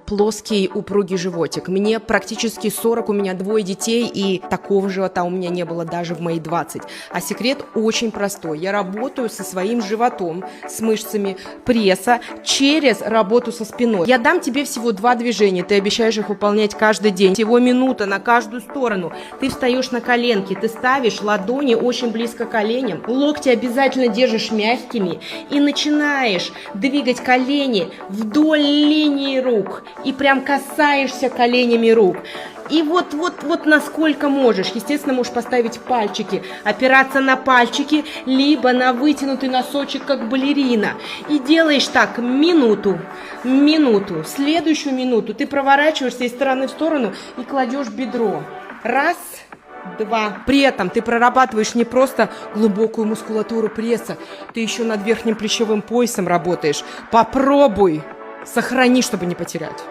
плоский упругий животик. Мне практически 40, у меня 2 детей, и такого живота у меня не было даже в мои 20. А секрет очень простой. Я работаю со своим животом, с мышцами пресса, через работу со спиной. Я дам тебе всего 2 движения, ты обещаешь их выполнять каждый день. Всего минута на каждую сторону. Ты встаешь на коленки, ты ставишь ладони очень близко к коленям, локти обязательно держишь мягкими и начинаешь двигать колени вдоль линии рук. И прям касаешься коленями рук. И вот насколько можешь. Естественно, можешь поставить пальчики, опираться на пальчики, либо на вытянутый носочек, как балерина. И делаешь так минуту. Следующую минуту ты проворачиваешься из стороны в сторону и кладешь бедро. 1, 2. При этом ты прорабатываешь не просто глубокую мускулатуру пресса, ты еще над верхним плечевым поясом работаешь. Попробуй. Сохрани, чтобы не потерять.